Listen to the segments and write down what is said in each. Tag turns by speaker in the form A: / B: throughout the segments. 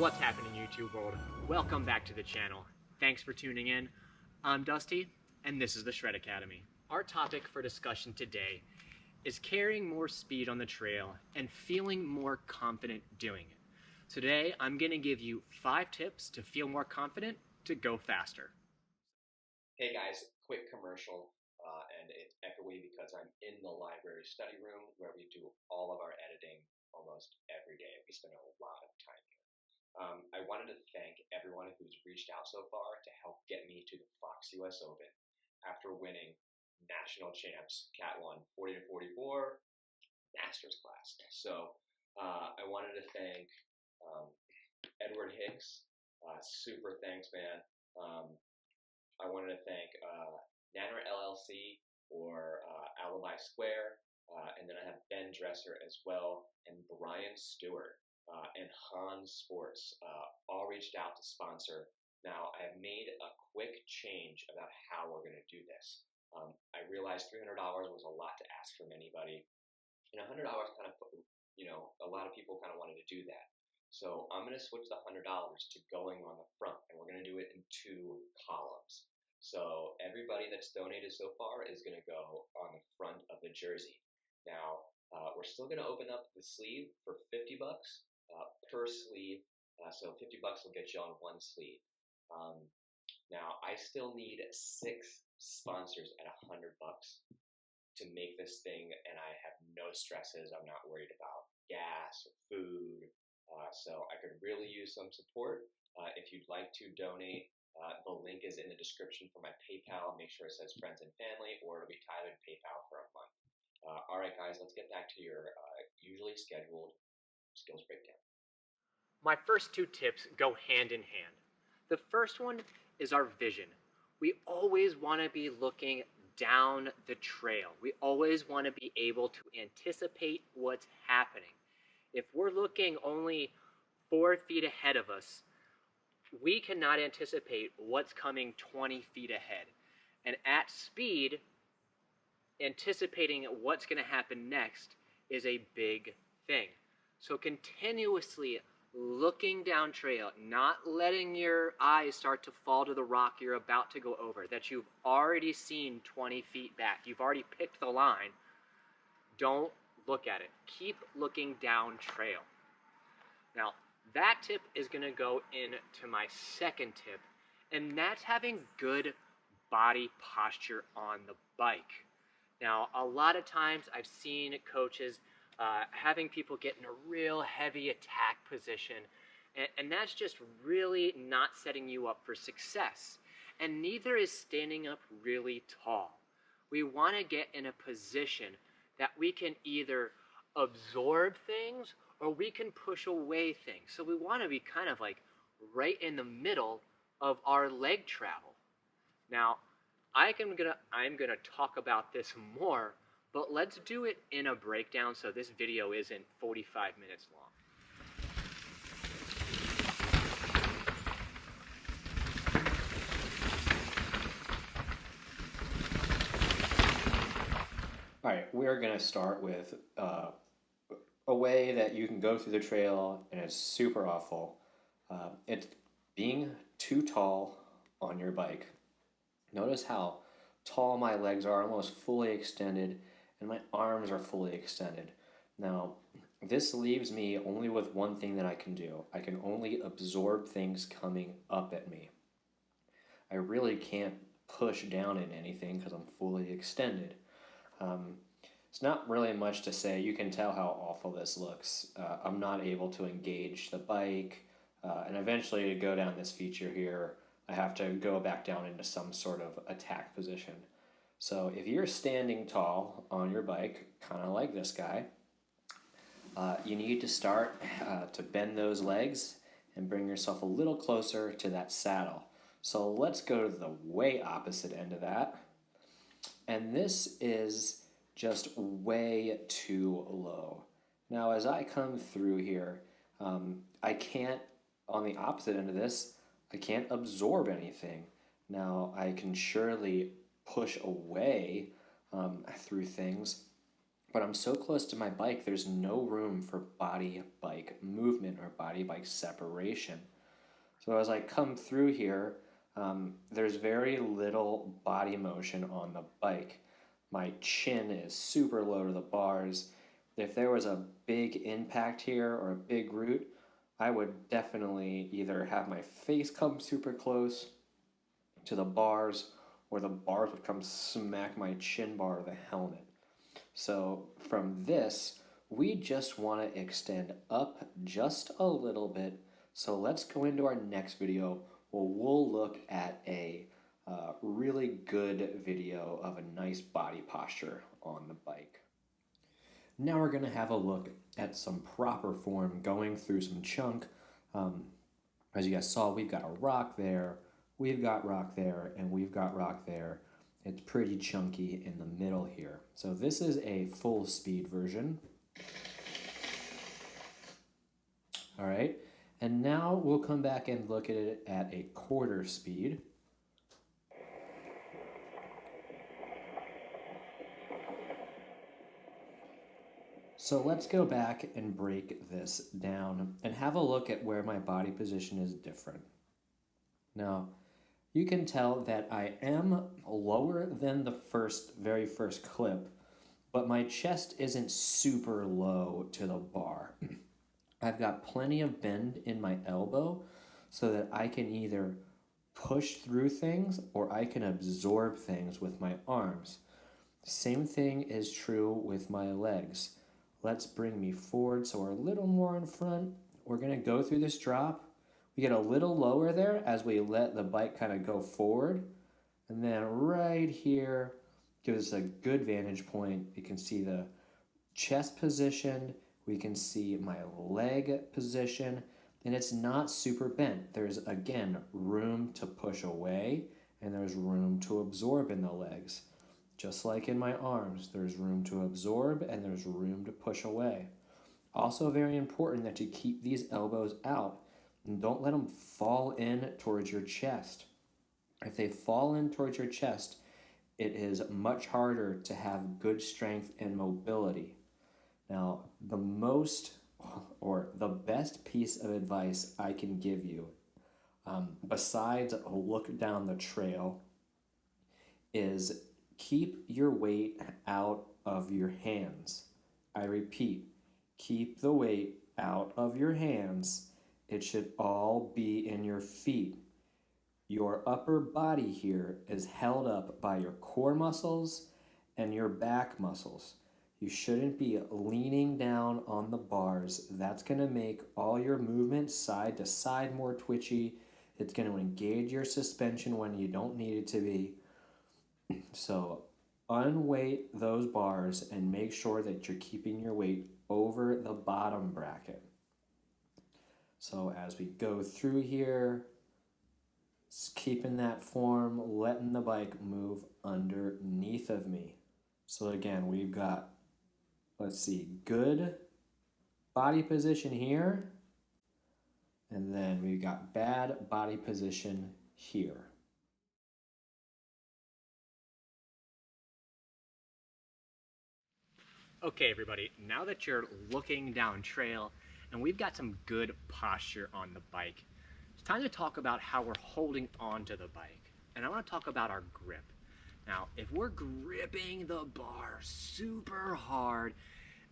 A: What's happening, YouTube world? Welcome back to the channel. Thanks for tuning in. I'm Dusty, and this is the Shred Academy. Our topic for discussion today is carrying more speed on the trail and feeling more confident doing it. Today, I'm going to give you 5 tips to feel more confident to go faster.
B: Hey guys, quick commercial, and it's echoey because I'm in the library study room where we do all of our editing almost every day. We spend a lot of time here. I wanted to thank everyone who's reached out so far to help get me to the Fox US Open after winning national champs Cat 1 40 to 44 Masters class. So I wanted to thank Edward Hicks. Super thanks, man. I wanted to thank Nanner LLC or Alibi Square, and then I have Ben Dresser as well, and Brian Stewart and Han Sports all reached out to sponsor. Now, I have made a quick change about how we're going to do this. I realized $300 was a lot to ask from anybody, and $100 kind of, a lot of people kind of wanted to do that. So I'm going to switch the $100 to going on the front, and we're going to do it in 2 columns. So everybody that's donated so far is going to go on the front of the jersey. Now, we're still going to open up the sleeve for $50 per sleeve. So $50 will get you on 1 sleeve. Now, I still need 6 sponsors at $100 to make this thing, and I have no stresses. I'm not worried about gas or food. So I could really use some support. If you'd like to donate, the link is in the description for my PayPal. Make sure it says friends and family, or it'll be tied in PayPal for a month. All right, guys, let's get back to your usually scheduled skills breakdown.
A: My first 2 tips go hand in hand. The first one is our vision. We always want to be looking down the trail. We always want to be able to anticipate what's happening. If we're looking only 4 feet ahead of us, we cannot anticipate what's coming 20 feet ahead. And at speed, anticipating what's going to happen next is a big thing. So continuously looking down trail, not letting your eyes start to fall to the rock you're about to go over, that you've already seen 20 feet back. You've already picked the line. Don't look at it. Keep looking down trail. Now, that tip is going to go into my second tip, and that's having good body posture on the bike. Now, a lot of times I've seen coaches having people get in a real heavy attack position, and that's just really not setting you up for success. And neither is standing up really tall. We want to get in a position that we can either absorb things or we can push away things. So we want to be kind of like right in the middle of our leg travel. Now, I'm gonna talk about this more, but let's do it in a breakdown so this video isn't 45 minutes long.
C: All right, we are going to start with a way that you can go through the trail, and it's super awful. It's being too tall on your bike. Notice how tall my legs are, almost fully extended, and my arms are fully extended. Now, this leaves me only with one thing that I can do. I can only absorb things coming up at me. I really can't push down in anything because I'm fully extended. It's not really much to say. You can tell how awful this looks. I'm not able to engage the bike, and eventually to go down this feature here, I have to go back down into some sort of attack position. So if you're standing tall on your bike, kind of like this guy, you need to start to bend those legs and bring yourself a little closer to that saddle. So let's go to the way opposite end of that. And this is just way too low. Now, as I come through here, I can't, on the opposite end of this, I can't absorb anything. Now, I can surely push away through things, but I'm so close to my bike, there's no room for body-bike movement or body-bike separation. So as I come through here, there's very little body motion on the bike. My chin is super low to the bars. If there was a big impact here or a big root, I would definitely either have my face come super close to the bars, or the bars would come smack my chin bar of the helmet. So from this, we just want to extend up just a little bit. So let's go into our next video where we'll look at a really good video of a nice body posture on the bike. Now we're going to have a look at some proper form going through some chunk. As you guys saw, we've got a rock there, we've got rock there, and we've got rock there. It's pretty chunky in the middle here. So this is a full speed version. All right, and now we'll come back and look at it at a quarter speed. So let's go back and break this down and have a look at where my body position is different. Now, you can tell that I am lower than the very first clip, but my chest isn't super low to the bar. I've got plenty of bend in my elbow so that I can either push through things or I can absorb things with my arms. Same thing is true with my legs. Let's bring me forward so we're a little more in front. We're going to go through this drop. We get a little lower there as we let the bike kind of go forward. And then right here gives us a good vantage point. You can see the chest position. We can see my leg position. And it's not super bent. There's, again, room to push away. And there's room to absorb in the legs. Just like in my arms, there's room to absorb and there's room to push away. Also very important that you keep these elbows out and don't let them fall in towards your chest. If they fall in towards your chest, it is much harder to have good strength and mobility. Now, the best piece of advice I can give you, besides a look down the trail, is keep your weight out of your hands. I repeat, keep the weight out of your hands. It should all be in your feet. Your upper body here is held up by your core muscles and your back muscles. You shouldn't be leaning down on the bars. That's going to make all your movement side to side more twitchy. It's going to engage your suspension when you don't need it to be. So unweight those bars and make sure that you're keeping your weight over the bottom bracket. So as we go through here, keeping that form, letting the bike move underneath of me. So again, we've got, let's see, good body position here, and then we've got bad body position here.
A: Okay, everybody, now that you're looking down trail and we've got some good posture on the bike, it's time to talk about how we're holding on to the bike. And I want to talk about our grip. Now, if we're gripping the bar super hard,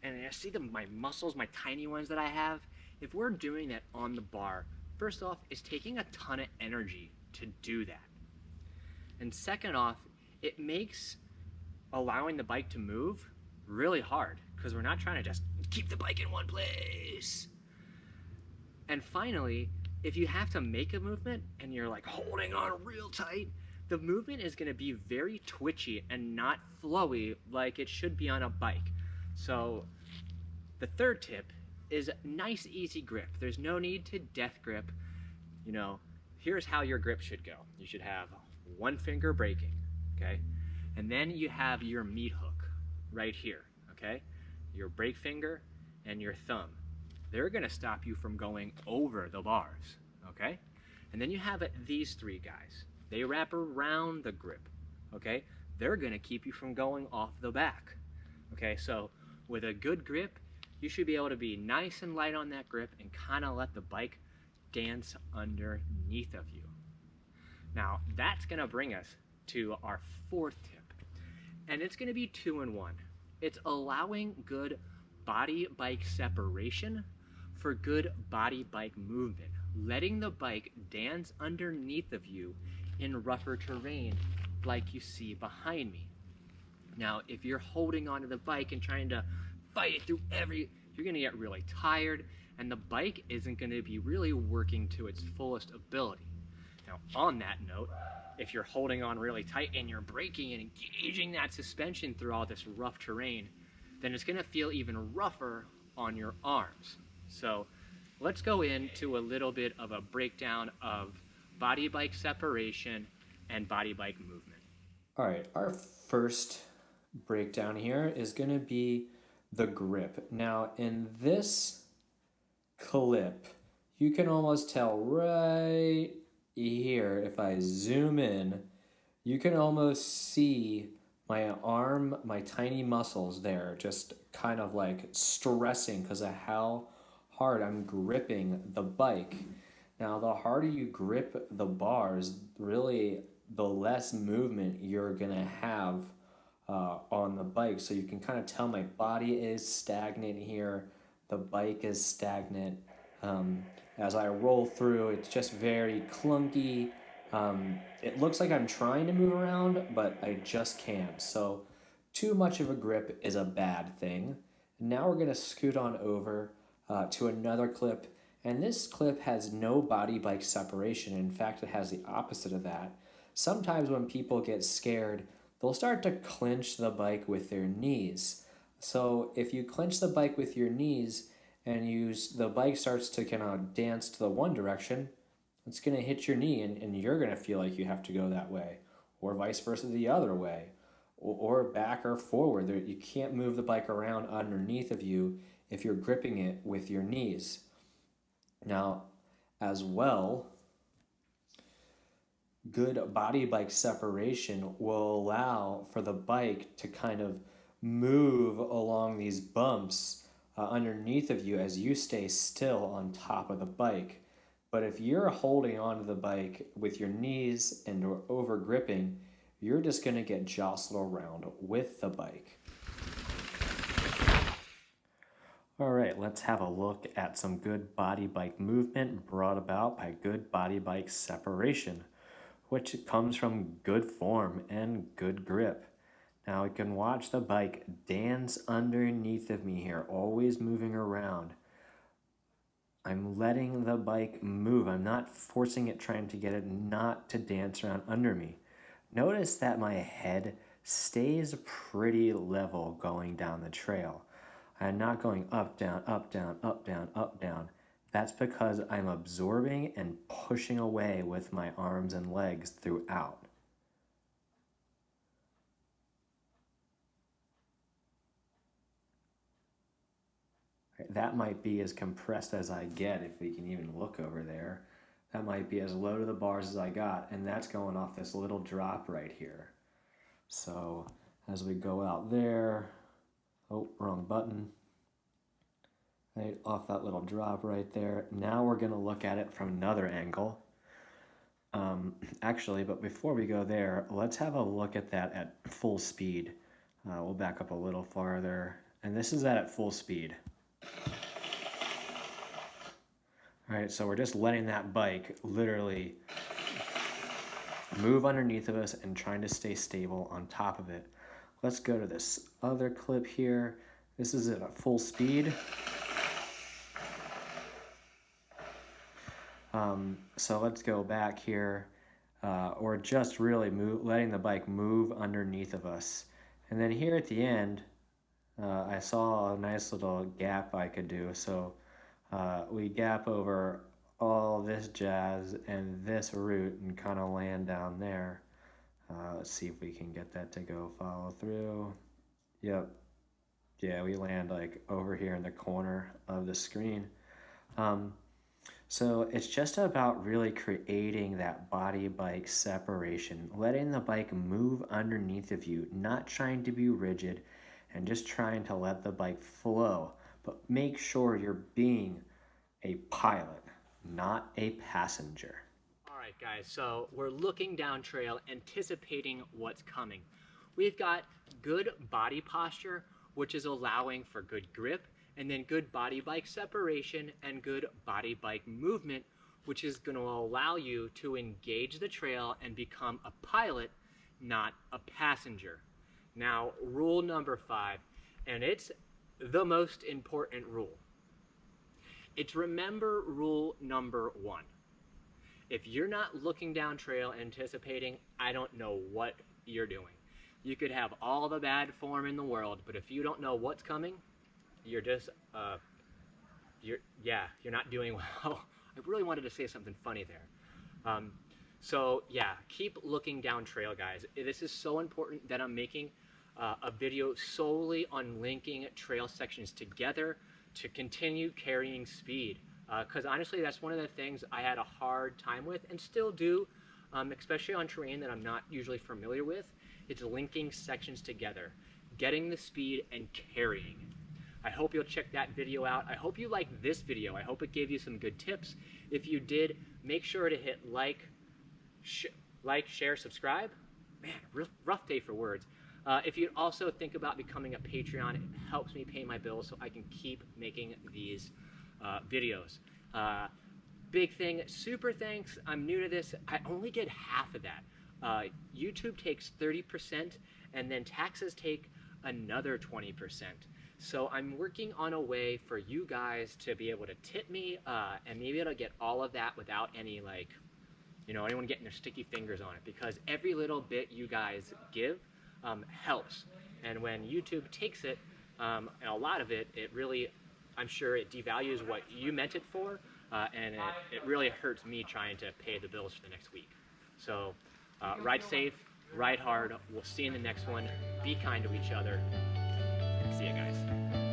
A: and I see my muscles, my tiny ones that I have, if we're doing that on the bar, first off, it's taking a ton of energy to do that. And second off, it makes allowing the bike to move really hard because we're not trying to just keep the bike in one place. And finally, if you have to make a movement and you're like holding on real tight, the movement is going to be very twitchy and not flowy like it should be on a bike. So the third tip is nice, easy grip. There's no need to death grip. You know, here's how your grip should go. You should have one finger braking, okay? And then you have your meat hook right here, okay? Your brake finger and your thumb. They're gonna stop you from going over the bars, okay? And then you have these three guys. They wrap around the grip, okay? They're gonna keep you from going off the back, okay? So with a good grip, you should be able to be nice and light on that grip and kind of let the bike dance underneath of you. Now, that's going to bring us to our fourth tip, and it's going to be 2 in 1. It's allowing good body-bike separation for good body-bike movement, letting the bike dance underneath of you in rougher terrain like you see behind me. Now, if you're holding onto the bike and trying to fight it through you're going to get really tired, and the bike isn't going to be really working to its fullest ability. Now, on that note, if you're holding on really tight and you're braking and engaging that suspension through all this rough terrain, then it's going to feel even rougher on your arms. So let's go into a little bit of a breakdown of body-bike separation and body-bike movement.
C: All right, our first breakdown here is going to be the grip. Now, in this clip, you can almost tell right here, if I zoom in, you can almost see my arm, my tiny muscles there, just kind of like stressing because of how hard I'm gripping the bike. Now, the harder you grip the bars, really, the less movement you're gonna have on the bike. So you can kind of tell my body is stagnant here, the bike is stagnant. As I roll through, it's just very clunky. It looks like I'm trying to move around, but I just can't. So too much of a grip is a bad thing. Now we're gonna scoot on over to another clip. And this clip has no body-bike separation. In fact, it has the opposite of that. Sometimes when people get scared, they'll start to clinch the bike with their knees. So if you clinch the bike with your knees and the bike starts to kind of dance to the one direction, it's going to hit your knee and you're going to feel like you have to go that way, or vice versa the other way, or back or forward. You can't move the bike around underneath of you if you're gripping it with your knees. Now, as well, good body-bike separation will allow for the bike to kind of move along these bumps underneath of you as you stay still on top of the bike. But if you're holding onto the bike with your knees and over gripping, you're just going to get jostled around with the bike. All right, let's have a look at some good body-bike movement brought about by good body-bike separation, which comes from good form and good grip. Now we can watch the bike dance underneath of me here, always moving around. I'm letting the bike move. I'm not forcing it, trying to get it not to dance around under me. Notice that my head stays pretty level going down the trail. I'm not going up, down, up, down, up, down, up, down. That's because I'm absorbing and pushing away with my arms and legs throughout. That might be as compressed as I get, if we can even look over there. That might be as low to the bars as I got, and that's going off this little drop right here. So as we go out there, oh, wrong button. Right off that little drop right there. Now we're going to look at it from another angle. Actually, but before we go there, let's have a look at that at full speed. We'll back up a little farther. And this is at full speed. All right, so we're just letting that bike literally move underneath of us and trying to stay stable on top of it. Let's go to this other clip here. This is at full speed. So let's go back here. Or just really letting the bike move underneath of us. And then here at the end, I saw a nice little gap I could do. So we gap over all this jazz and this route and kind of land down there. Let's see if we can get that to go follow through. Yep. Yeah, we land like over here in the corner of the screen. So it's just about really creating that body-bike separation, letting the bike move underneath of you, not trying to be rigid, and just trying to let the bike flow. But make sure you're being a pilot, not a passenger.
A: All right, guys, so we're looking down trail, anticipating what's coming. We've got good body posture, which is allowing for good grip, and then good body-bike separation and good body-bike movement, which is going to allow you to engage the trail and become a pilot, not a passenger. Now, rule number 5, and it's the most important rule. It's remember rule number 1. If you're not looking down trail anticipating, I don't know what you're doing. You could have all the bad form in the world, but if you don't know what's coming, you're just, you're not doing well. I really wanted to say something funny there. So yeah, keep looking down trail, guys. This is so important that I'm making a video solely on linking trail sections together to continue carrying speed. Because honestly, that's one of the things I had a hard time with and still do, especially on terrain that I'm not usually familiar with. It's linking sections together, getting the speed and carrying. I hope you'll check that video out. I hope you liked this video. I hope it gave you some good tips. If you did, make sure to hit like, share, subscribe. Man, rough day for words. If you'd also think about becoming a Patreon, it helps me pay my bills so I can keep making these videos. Big thing, super thanks. I'm new to this. I only get half of that. YouTube takes 30% and then taxes take another 20%. So I'm working on a way for you guys to be able to tip me and maybe able to get all of that without any anyone getting their sticky fingers on it, because every little bit you guys give helps. And when YouTube takes it, and a lot of it, it really, I'm sure it devalues what you meant it for, and it really hurts me trying to pay the bills for the next week. So ride safe, ride hard. We'll see you in the next one. Be kind to each other. See you guys.